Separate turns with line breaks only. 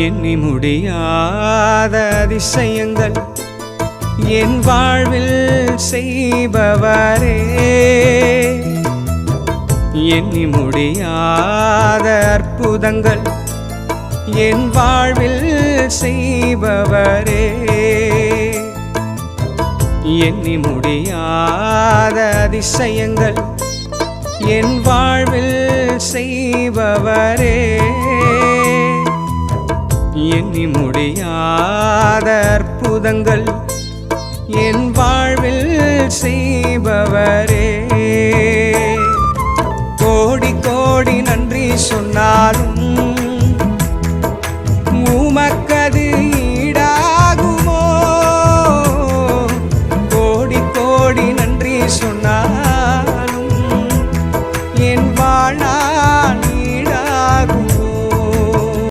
எண்ணி முடியாத அதிசயங்கள் என் வாழ்வில் செய்பவரே, எண்ணி முடியாத அற்புதங்கள் என் வாழ்வில் செய்பவரே, எண்ணி முடியாத அதிசயங்கள் என் வாழ்வில் செய்பவரே, எண்ணி முடியாத அற்புதங்கள் என் வாழ்வில் செய்பவரே.